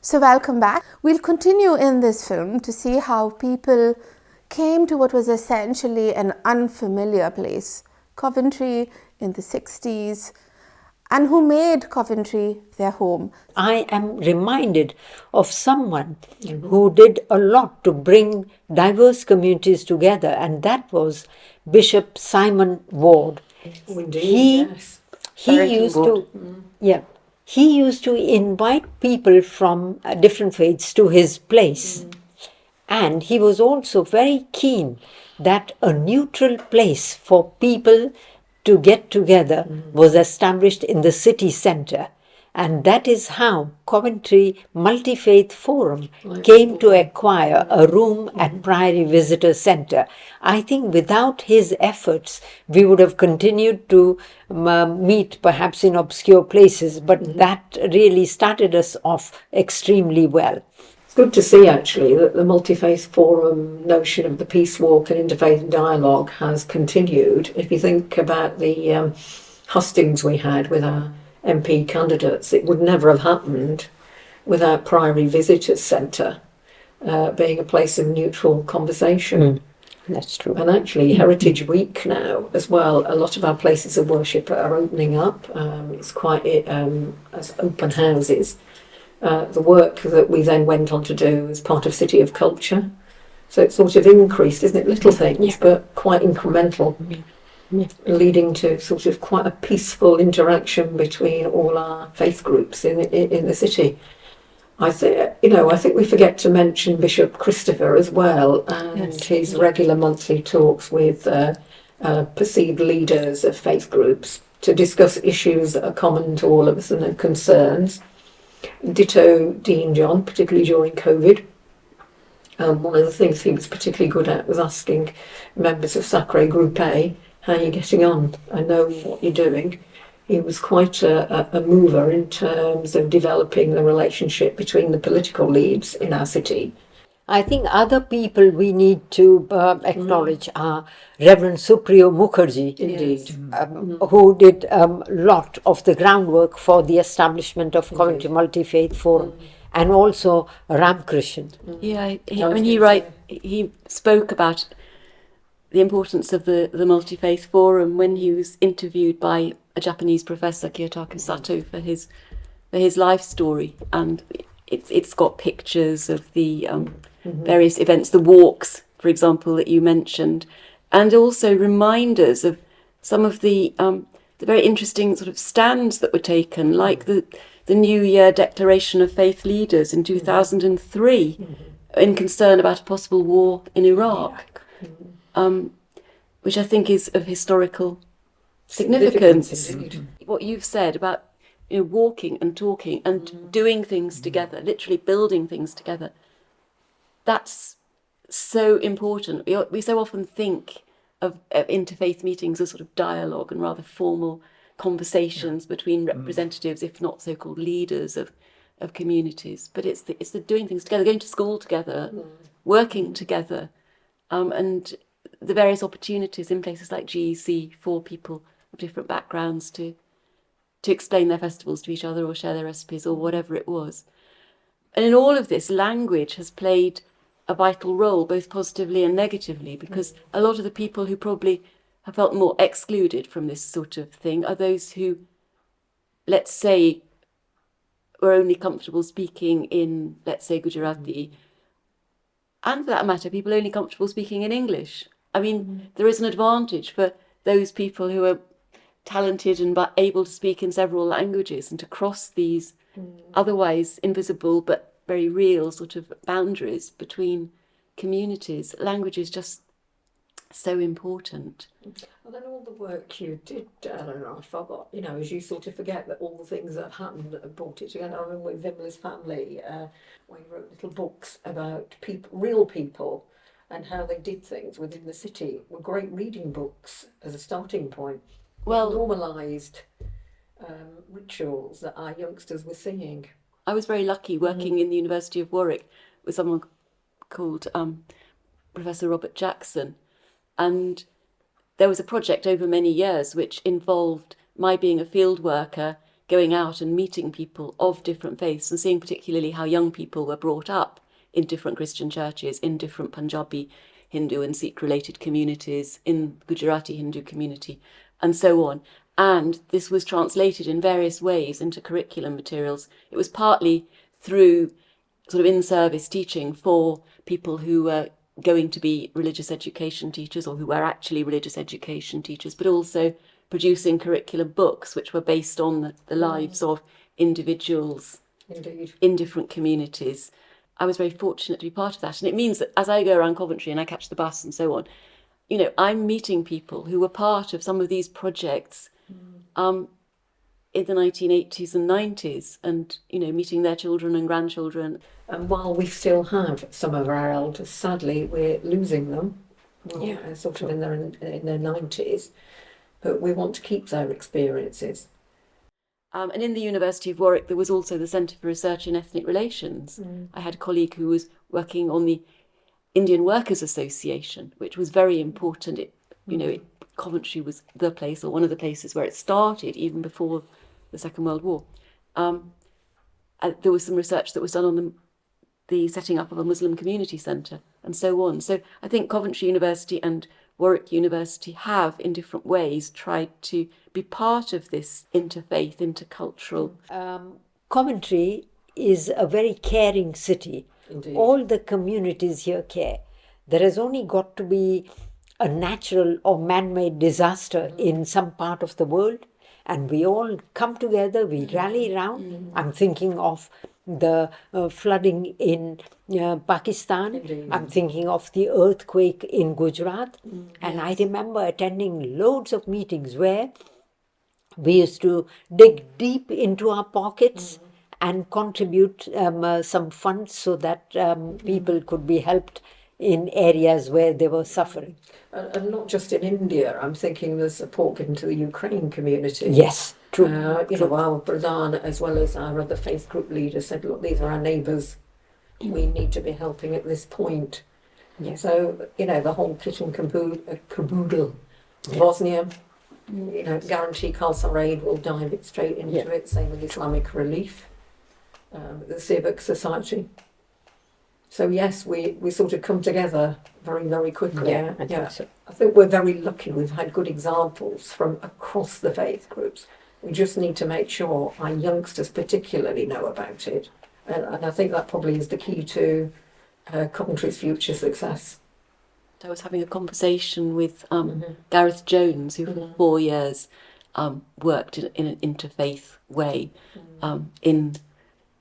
So welcome back. We'll continue in this film to see how people came to what was essentially an unfamiliar place, Coventry in the 60s, and who made Coventry their home. I am reminded of someone who did a lot to bring diverse communities together, and that was Bishop Simon Ward. Oh, indeed, yes. He used to invite people from different faiths to his place. And he was also very keen that a neutral place for people to get together was established in the city centre. And that is how Coventry Multi-Faith Forum came to acquire a room at Priory Visitor Centre. I think without his efforts, we would have continued to meet perhaps in obscure places, but that really started us off extremely well. It's good to see, actually, that the Multi-Faith Forum notion of the Peace Walk and Interfaith Dialogue has continued. If you think about the hustings we had with our MP candidates, it would never have happened without Priory Visitors Centre being a place of neutral conversation. That's true. And actually, Heritage Week now as well, a lot of our places of worship are opening up. It's quite as open houses. The work that we then went on to do as part of City of Culture. So it's sort of increased, isn't it? Little things, but quite incremental. Leading to sort of quite a peaceful interaction between all our faith groups in the city. I think we forget to mention Bishop Christopher as well, and his regular monthly talks with perceived leaders of faith groups to discuss issues that are common to all of us and their concerns. Ditto Dean John, particularly during COVID. One of the things he was particularly good at was asking members of Sacre Group A, how are you getting on? I know what you're doing. He was quite a mover in terms of developing the relationship between the political leads in our city. I think other people we need to acknowledge are Reverend Supriyo Mukherjee, who did a lot of the groundwork for the establishment of Coventry Multi-Faith Forum, and also Ramkrishan. He spoke about the importance of the Multi-Faith Forum when he was interviewed by a Japanese professor, Kiyotaka Sato, for his life story, and it's got pictures of the various events, the walks, for example, that you mentioned, and also reminders of some of the very interesting sort of stands that were taken, like the New Year Declaration of Faith Leaders in 2003, in concern about a possible war in Iraq, which I think is of historical significance. What you've said about walking and talking and doing things together, literally building things together, that's so important. We so often think of interfaith meetings as sort of dialogue and rather formal conversations between representatives, if not so-called leaders of communities. But it's the doing things together, going to school together, working together, and the various opportunities in places like GEC for people of different backgrounds to explain their festivals to each other or share their recipes or whatever it was. And in all of this, language has played a vital role, both positively and negatively, because a lot of the people who probably have felt more excluded from this sort of thing are those who, let's say, were only comfortable speaking in, let's say, Gujarati, and for that matter, people only comfortable speaking in English. I mean, there is an advantage for those people who are talented and able to speak in several languages and to cross these otherwise invisible but very real sort of boundaries between communities. Language is just so important. And then all the work you did, Eleanor, I forgot, as you sort of forget that all the things that have happened that have brought it together. I remember with Vimla's family, where you wrote little books about real people and how they did things within the city, were great reading books as a starting point. Well, normalised rituals that our youngsters were seeing. I was very lucky working in the University of Warwick with someone called Professor Robert Jackson, and there was a project over many years which involved my being a field worker going out and meeting people of different faiths and seeing particularly how young people were brought up in different Christian churches, in different Punjabi, Hindu and Sikh-related communities, in Gujarati Hindu community, and so on. And this was translated in various ways into curriculum materials. It was partly through sort of in-service teaching for people who were going to be religious education teachers or who were actually religious education teachers, but also producing curriculum books which were based on the lives of individuals in different communities. I was very fortunate to be part of that. And it means that as I go around Coventry and I catch the bus and so on, you know, I'm meeting people who were part of some of these projects in the 1980s and 90s, and, you know, meeting their children and grandchildren. And while we still have some of our elders, sadly, we're losing them, sort of in their 90s, but we want to keep their experiences. And in the University of Warwick, there was also the Centre for Research in Ethnic Relations. I had a colleague who was working on the Indian Workers Association, which was very important. Coventry was the place, or one of the places where it started, even before the Second World War. There was some research that was done on the setting up of a Muslim community centre, and so on. So I think Coventry University and Warwick University have, in different ways, tried to be part of this interfaith, intercultural. Coventry is a very caring city. Indeed. All the communities here care. There has only got to be a natural or man-made disaster in some part of the world, and we all come together, we rally round. I'm thinking of the flooding in Pakistan. Indeed. I'm thinking of the earthquake in Gujarat. And I remember attending loads of meetings where we used to dig deep into our pockets and contribute some funds so that people could be helped in areas where they were suffering. And not just in India, I'm thinking there's support given to the Ukraine community. Yes, true. Our Pradhan, as well as our other faith group leaders, said, look, these are our neighbours. We need to be helping at this point. Yes. So, the whole kit and caboodle. Bosnia, guarantee Khalsa Aid will dive it straight into it, same with Islamic Relief, the Civic Society. So yes, we sort of come together very, very quickly. Yeah, I think so. I think we're very lucky. We've had good examples from across the faith groups. We just need to make sure our youngsters particularly know about it. And I think that probably is the key to Coventry's future success. I was having a conversation with Gareth Jones, who for 4 years worked in an interfaith way in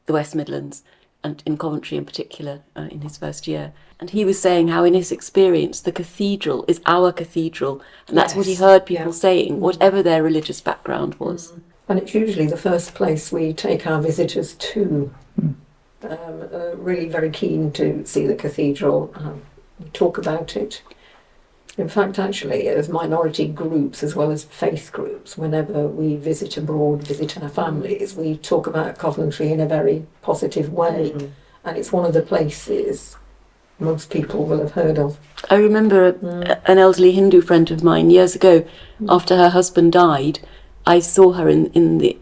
the West Midlands, and in Coventry in particular, in his first year. And he was saying how in his experience the cathedral is our cathedral, and that's what he heard people saying, whatever their religious background was. And it's usually the first place we take our visitors to. Really very keen to see the cathedral, talk about it. In fact, actually, as minority groups as well as faith groups, whenever we visit abroad, visit our families, we talk about Coventry in a very positive way. And it's one of the places most people will have heard of. I remember an elderly Hindu friend of mine years ago, after her husband died, I saw her in the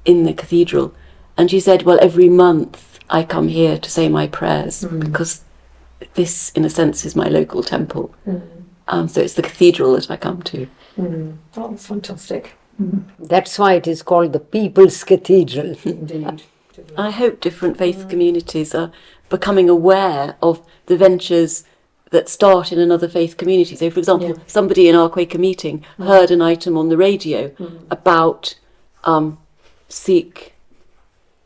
cathedral, and she said, well, every month I come here to say my prayers because this, in a sense, is my local temple. So it's the cathedral that I come to. Oh, that's fantastic. That's why it is called the People's Cathedral. Indeed. I hope different faith communities are becoming aware of the ventures that start in another faith community. So, for example, somebody in our Quaker meeting heard an item on the radio about Sikh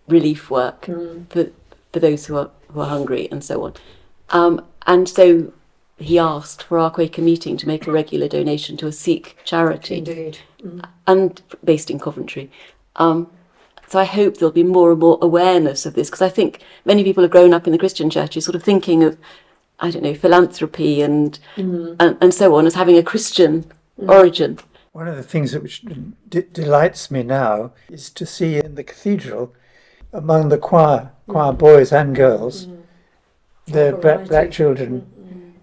relief work for those who are hungry and so on. And so he asked for our Quaker meeting to make a regular donation to a Sikh charity. Indeed. And based in Coventry. So I hope there'll be more and more awareness of this, because I think many people have grown up in the Christian churches sort of thinking of, I don't know, philanthropy and so on as having a Christian origin. One of the things that which delights me now is to see in the cathedral, among the choir boys and girls, the black children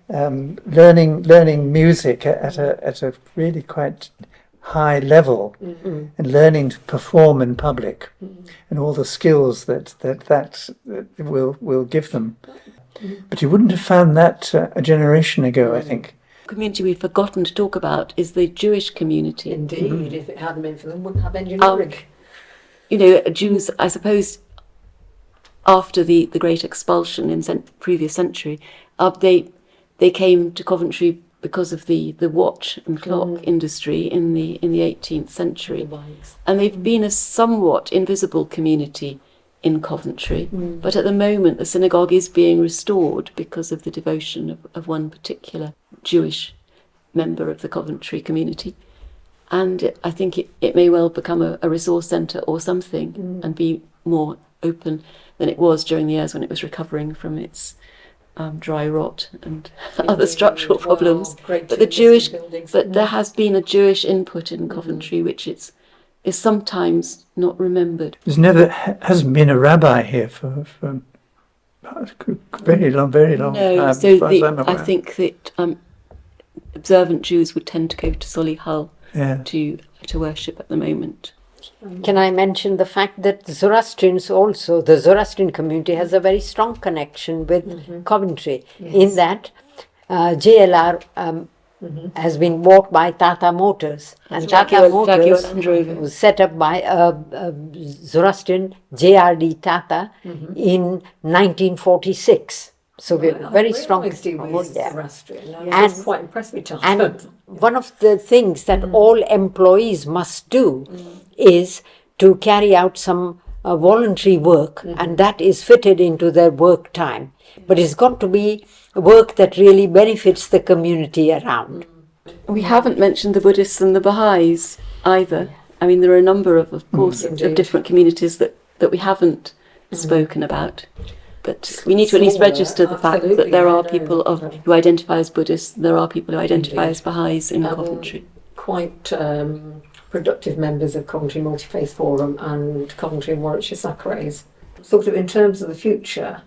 learning music at a really quite high level and learning to perform in public and all the skills that will give them. But you wouldn't have found that a generation ago, I think. The community we've forgotten to talk about is the Jewish community. Indeed, if it hadn't been for them, wouldn't have engineering. Jews, I suppose, after the great expulsion in previous century, they came to Coventry because of the watch and clock industry in the 18th century, and they've been a somewhat invisible community in Coventry. But at the moment, the synagogue is being restored because of the devotion of one particular Jewish member of the Coventry community. And I think it may well become a resource centre or something and be more open than it was during the years when it was recovering from its dry rot and other structural problems. But there has been a Jewish input in Coventry, which is sometimes not remembered. Hasn't been a rabbi here for a very long time. So I think that observant Jews would tend to go to Solihull to worship at the moment. Can I mention the fact that Zoroastrians also, the Zoroastrian community has a very strong connection with Coventry, in that JLR has been bought by Tata Motors, and Tata Motors was set up by Zoroastrian JRD Tata in 1946. So we're very strong. I was quite impressed with Tata. And one of the things that all employees must do is to carry out some voluntary work, and that is fitted into their work time. But it's got to be work that really benefits the community around. We haven't mentioned the Buddhists and the Baha'is either. I mean, there are a number of course, of different communities that we haven't spoken about. But we need to at least register the fact that there are people who identify as Buddhists, there are people who identify as Baha'is in Coventry. Quite productive members of Coventry Multi-Faith Forum and Coventry and Warwickshire Sacraes. Sort of in terms of the future,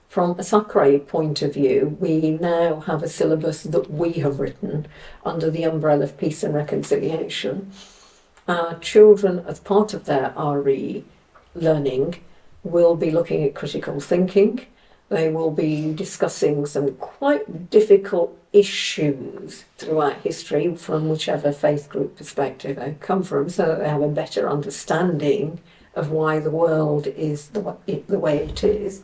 from a Sacrae point of view, we now have a syllabus that we have written under the umbrella of Peace and Reconciliation. Our children, as part of their RE learning, will be looking at critical thinking. They will be discussing some quite difficult issues throughout history from whichever faith group perspective they come from, so that they have a better understanding of why the world is the way it is,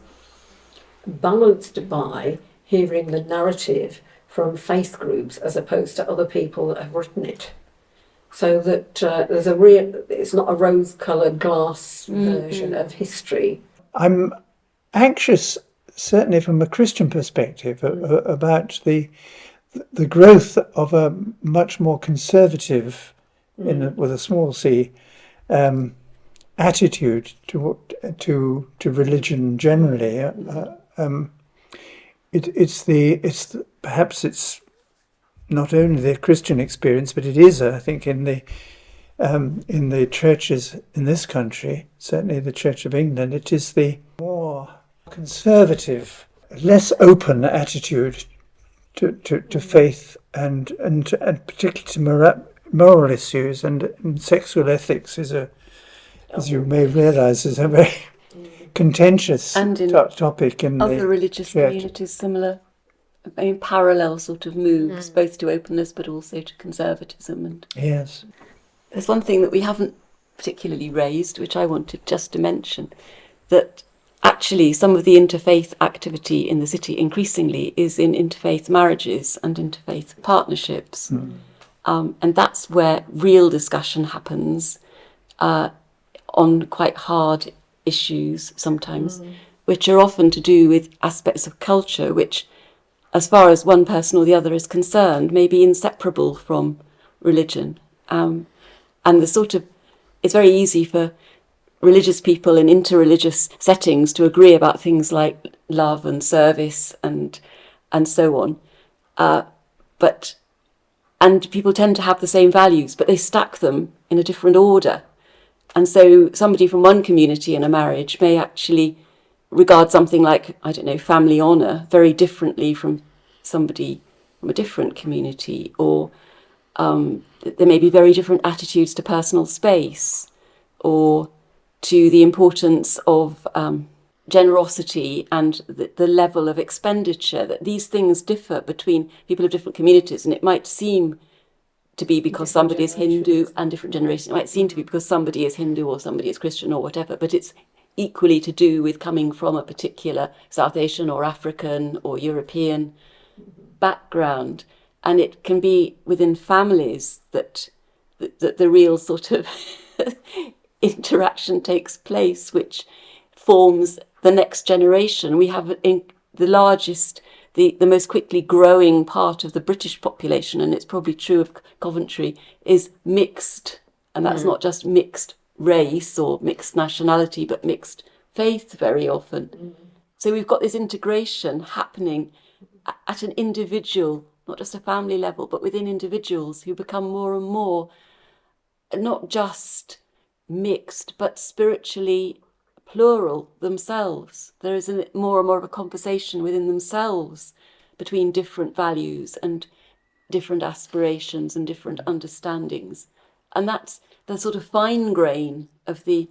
balanced by hearing the narrative from faith groups as opposed to other people that have written it. So that it's not a rose-coloured glass version of history. I'm anxious, certainly from a Christian perspective, about the growth of a much more conservative, with a small c, attitude to religion generally. Perhaps it's not only the Christian experience, but it is, I think, in the churches in this country, certainly the Church of England, it is the more conservative, less open attitude to faith and particularly to moral issues, and sexual ethics is as you may realise, is a very contentious topic in other religious communities. Similar. I mean, parallel sort of moves, both to openness but also to conservatism. And yes, there's one thing that we haven't particularly raised, which I wanted just to mention, that actually some of the interfaith activity in the city increasingly is in interfaith marriages and interfaith partnerships. And that's where real discussion happens on quite hard issues sometimes, which are often to do with aspects of culture which, as far as one person or the other is concerned, may be inseparable from religion. And it's very easy for religious people in interreligious settings to agree about things like love and service and so on. And people tend to have the same values, but they stack them in a different order. And so somebody from one community in a marriage may actually regard something like, I don't know, family honour very differently from somebody from a different community, or there may be very different attitudes to personal space, or to the importance of generosity and the level of expenditure, that these things differ between people of different communities. And it might seem to be because somebody is Hindu and different generations. It might seem to be because somebody is Hindu or somebody is Christian or whatever, but it's equally to do with coming from a particular South Asian or African or European background. And it can be within families that the real sort of interaction takes place, which forms the next generation. We have the largest, the most quickly growing part of the British population, and it's probably true of Coventry, is mixed. And that's not just mixed race or mixed nationality, but mixed faith very often. So we've got this integration happening at an individual, not just a family level, but within individuals who become more and more not just mixed, but spiritually plural themselves. There is more and more of a conversation within themselves between different values and different aspirations and different understandings. And that's the sort of fine grain of the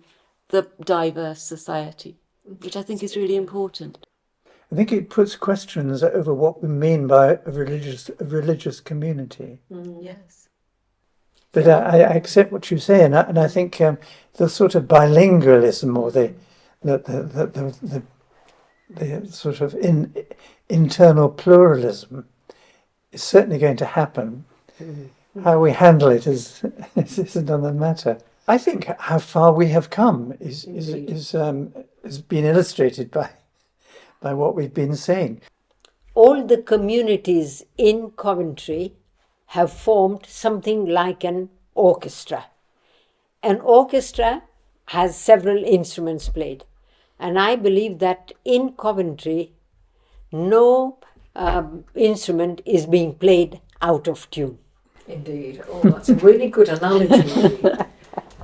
diverse society, which I think is really important. I think it puts questions over what we mean by a religious community. Yes. But I accept what you say, and I think the sort of bilingualism or the sort of internal pluralism is certainly going to happen. How we handle it is another matter. I think how far we have come is been illustrated by what we've been saying. All the communities in Coventry have formed something like an orchestra. An orchestra has several instruments played, and I believe that in Coventry no instrument is being played out of tune. Indeed. Oh, that's a really good analogy.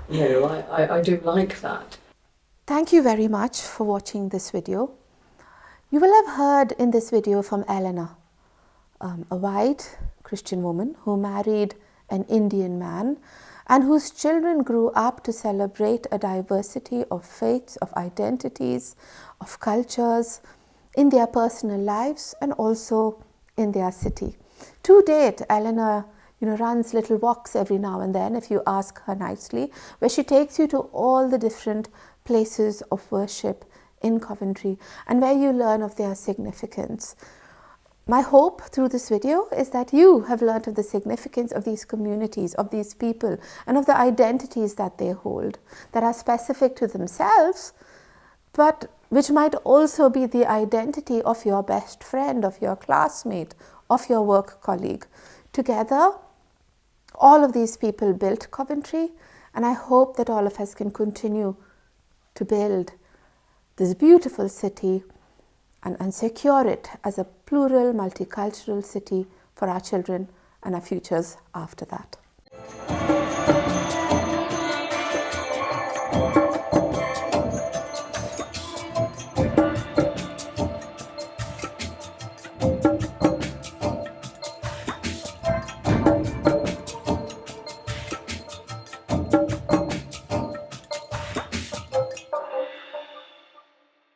I do like that. Thank you very much for watching this video. You will have heard in this video from Eleanor, a white Christian woman who married an Indian man and whose children grew up to celebrate a diversity of faiths, of identities, of cultures in their personal lives and also in their city. To date, Eleanor runs little walks every now and then, if you ask her nicely, where she takes you to all the different places of worship in Coventry and where you learn of their significance. My hope through this video is that you have learned of the significance of these communities, of these people, and of the identities that they hold, that are specific to themselves, but which might also be the identity of your best friend, of your classmate, of your work colleague. Together, all of these people built Coventry, and I hope that all of us can continue to build this beautiful city and secure it as a plural, multicultural city for our children and our futures after that.